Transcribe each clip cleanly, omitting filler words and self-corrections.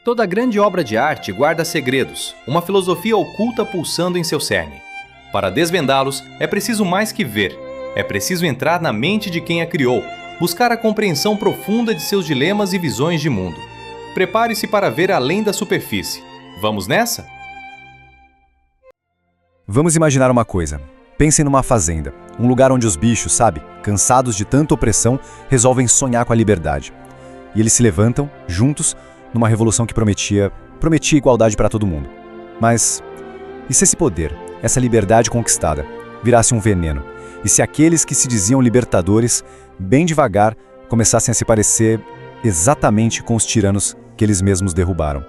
Toda grande obra de arte guarda segredos, uma filosofia oculta pulsando em seu cerne. Para desvendá-los, é preciso mais que ver. É preciso entrar na mente de quem a criou, buscar a compreensão profunda de seus dilemas e visões de mundo. Prepare-se para ver além da superfície. Vamos nessa? Vamos imaginar uma coisa. Pensem numa fazenda, um lugar onde os bichos, sabe, cansados de tanta opressão, resolvem sonhar com a liberdade. E eles se levantam, juntos, numa revolução que prometia igualdade para todo mundo. Mas, e se esse poder, essa liberdade conquistada, virasse um veneno? E se aqueles que se diziam libertadores, bem devagar, começassem a se parecer exatamente com os tiranos que eles mesmos derrubaram?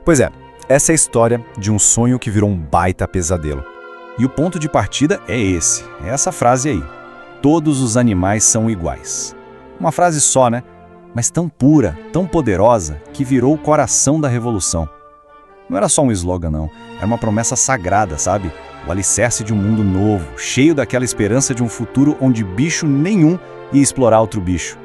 Pois é, essa é a história de um sonho que virou um baita pesadelo. E o ponto de partida é esse, é essa frase aí. Todos os animais são iguais. Uma frase só, né? Mas tão pura, tão poderosa, que virou o coração da revolução. Não era só um slogan, não. Era uma promessa sagrada, sabe? O alicerce de um mundo novo, cheio daquela esperança de um futuro onde bicho nenhum ia explorar outro bicho.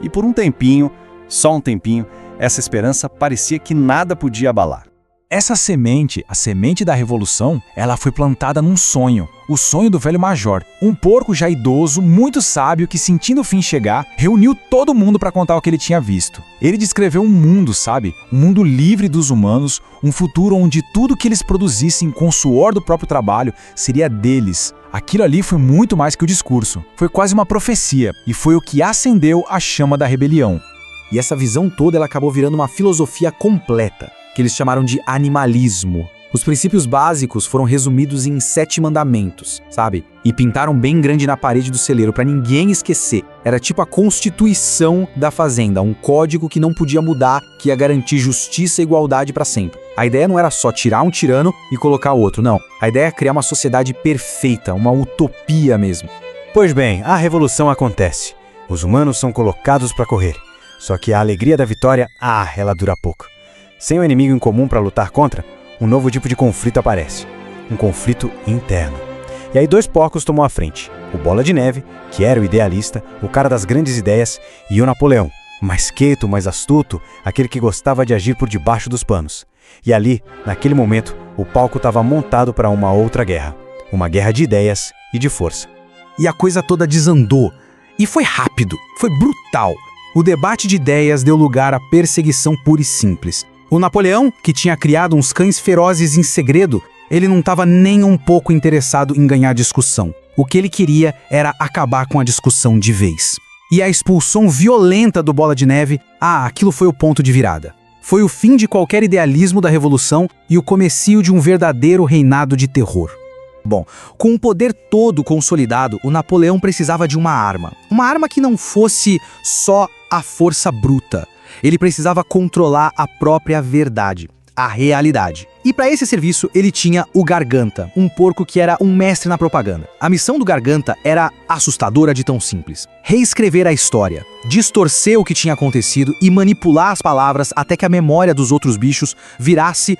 E por um tempinho, só um tempinho, essa esperança parecia que nada podia abalar. Essa semente, a semente da revolução, ela foi plantada num sonho. O sonho do velho major. Um porco já idoso, muito sábio, que sentindo o fim chegar, reuniu todo mundo para contar o que ele tinha visto. Ele descreveu um mundo, sabe? Um mundo livre dos humanos, um futuro onde tudo que eles produzissem com o suor do próprio trabalho seria deles. Aquilo ali foi muito mais que o discurso. Foi quase uma profecia, e foi o que acendeu a chama da rebelião. E essa visão toda ela acabou virando uma filosofia completa, que eles chamaram de animalismo. Os princípios básicos foram resumidos em 7 mandamentos, sabe? E pintaram bem grande na parede do celeiro para ninguém esquecer. Era tipo a constituição da fazenda, um código que não podia mudar, que ia garantir justiça e igualdade para sempre. A ideia não era só tirar um tirano e colocar outro, não. A ideia é criar uma sociedade perfeita, uma utopia mesmo. Pois bem, a revolução acontece. Os humanos são colocados para correr. Só que a alegria da vitória, ela dura pouco. Sem um inimigo em comum para lutar contra, um novo tipo de conflito aparece. Um conflito interno. E aí 2 porcos tomam a frente. O Bola de Neve, que era o idealista, o cara das grandes ideias, e o Napoleão, mais quieto, mais astuto, aquele que gostava de agir por debaixo dos panos. E ali, naquele momento, o palco estava montado para uma outra guerra. Uma guerra de ideias e de força. E a coisa toda desandou. E foi rápido, foi brutal. O debate de ideias deu lugar à perseguição pura e simples. O Napoleão, que tinha criado uns cães ferozes em segredo, ele não estava nem um pouco interessado em ganhar discussão. O que ele queria era acabar com a discussão de vez. E a expulsão violenta do Bola de Neve, aquilo foi o ponto de virada. Foi o fim de qualquer idealismo da revolução e o comecinho de um verdadeiro reinado de terror. Bom, com o poder todo consolidado, o Napoleão precisava de uma arma. Uma arma que não fosse só a força bruta. Ele precisava controlar a própria verdade, a realidade. E para esse serviço ele tinha o Garganta, um porco que era um mestre na propaganda. A missão do Garganta era assustadora de tão simples. Reescrever a história, distorcer o que tinha acontecido e manipular as palavras até que a memória dos outros bichos virasse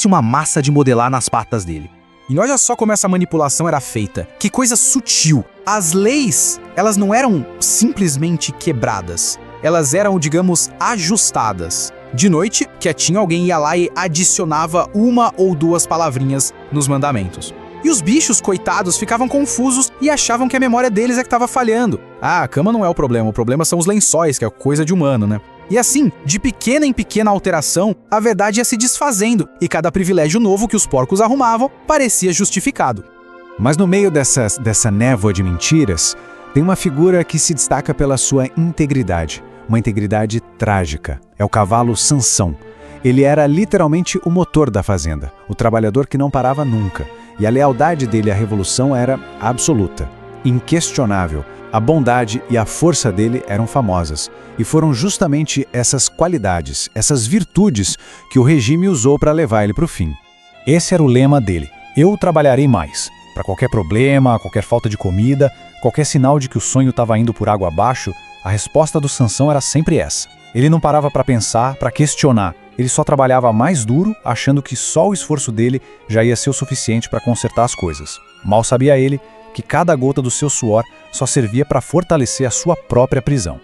uma massa de modelar nas patas dele. E olha só como essa manipulação era feita. Que coisa sutil. As leis, elas não eram simplesmente quebradas. Elas eram, digamos, ajustadas. De noite, quietinho, alguém ia lá e adicionava 1 ou 2 palavrinhas nos mandamentos. E os bichos, coitados, ficavam confusos e achavam que a memória deles é que estava falhando. A cama não é o problema são os lençóis, que é coisa de humano, né? E assim, de pequena em pequena alteração, a verdade ia se desfazendo, e cada privilégio novo que os porcos arrumavam parecia justificado. Mas no meio dessa névoa de mentiras, tem uma figura que se destaca pela sua integridade. Uma integridade trágica. É o cavalo Sansão. Ele era literalmente o motor da fazenda, o trabalhador que não parava nunca. E a lealdade dele à revolução era absoluta, inquestionável. A bondade e a força dele eram famosas. E foram justamente essas qualidades, essas virtudes, que o regime usou para levar ele para o fim. Esse era o lema dele. Eu trabalharei mais. Para qualquer problema, qualquer falta de comida, qualquer sinal de que o sonho estava indo por água abaixo, a resposta do Sansão era sempre essa. Ele não parava para pensar, para questionar. Ele só trabalhava mais duro, achando que só o esforço dele já ia ser o suficiente para consertar as coisas. Mal sabia ele que cada gota do seu suor só servia para fortalecer a sua própria prisão.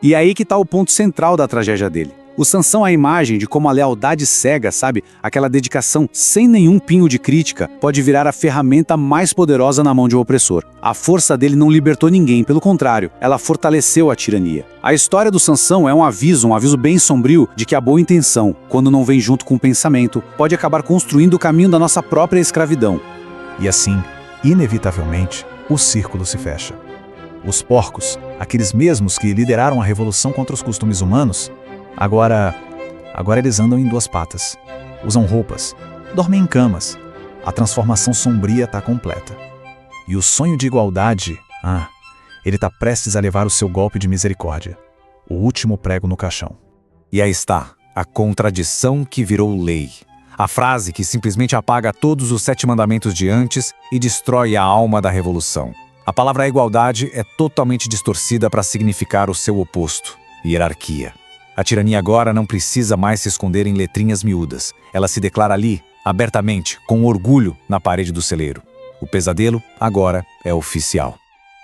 E aí que está o ponto central da tragédia dele. O Sansão é a imagem de como a lealdade cega, sabe? Aquela dedicação sem nenhum pingo de crítica pode virar a ferramenta mais poderosa na mão de um opressor. A força dele não libertou ninguém, pelo contrário, ela fortaleceu a tirania. A história do Sansão é um aviso bem sombrio de que a boa intenção, quando não vem junto com o pensamento, pode acabar construindo o caminho da nossa própria escravidão. E assim, inevitavelmente, o círculo se fecha. Os porcos, aqueles mesmos que lideraram a revolução contra os costumes humanos, agora eles andam em 2 patas, usam roupas, dormem em camas. A transformação sombria está completa. E o sonho de igualdade, ele está prestes a levar o seu golpe de misericórdia, o último prego no caixão. E aí está, a contradição que virou lei. A frase que simplesmente apaga todos os 7 mandamentos de antes e destrói a alma da revolução. A palavra igualdade é totalmente distorcida para significar o seu oposto, hierarquia. A tirania agora não precisa mais se esconder em letrinhas miúdas. Ela se declara ali, abertamente, com orgulho, na parede do celeiro. O pesadelo, agora, é oficial.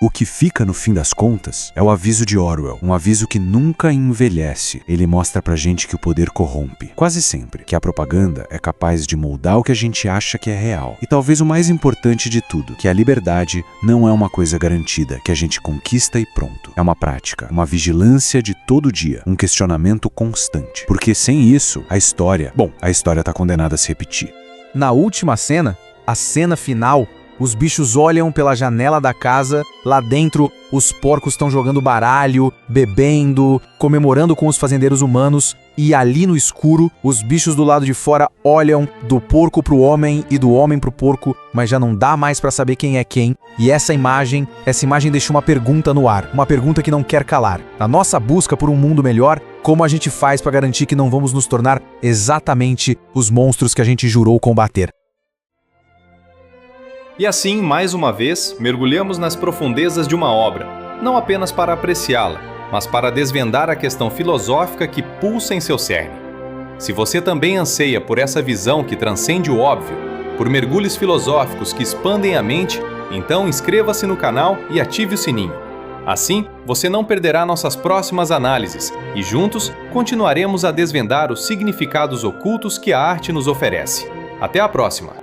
O que fica no fim das contas é o aviso de Orwell, um aviso que nunca envelhece. Ele mostra pra gente que o poder corrompe, quase sempre, que a propaganda é capaz de moldar o que a gente acha que é real. E talvez o mais importante de tudo, que a liberdade não é uma coisa garantida, que a gente conquista e pronto. É uma prática, uma vigilância de todo dia, um questionamento constante. Porque sem isso, a história tá condenada a se repetir. Na última cena, a cena final, os bichos olham pela janela da casa, lá dentro os porcos estão jogando baralho, bebendo, comemorando com os fazendeiros humanos, e ali no escuro, os bichos do lado de fora olham do porco pro homem e do homem pro porco, mas já não dá mais pra saber quem é quem, e essa imagem deixa uma pergunta no ar, uma pergunta que não quer calar. Na nossa busca por um mundo melhor, como a gente faz pra garantir que não vamos nos tornar exatamente os monstros que a gente jurou combater? E assim, mais uma vez, mergulhamos nas profundezas de uma obra, não apenas para apreciá-la, mas para desvendar a questão filosófica que pulsa em seu cerne. Se você também anseia por essa visão que transcende o óbvio, por mergulhos filosóficos que expandem a mente, então inscreva-se no canal e ative o sininho. Assim, você não perderá nossas próximas análises e juntos continuaremos a desvendar os significados ocultos que a arte nos oferece. Até a próxima!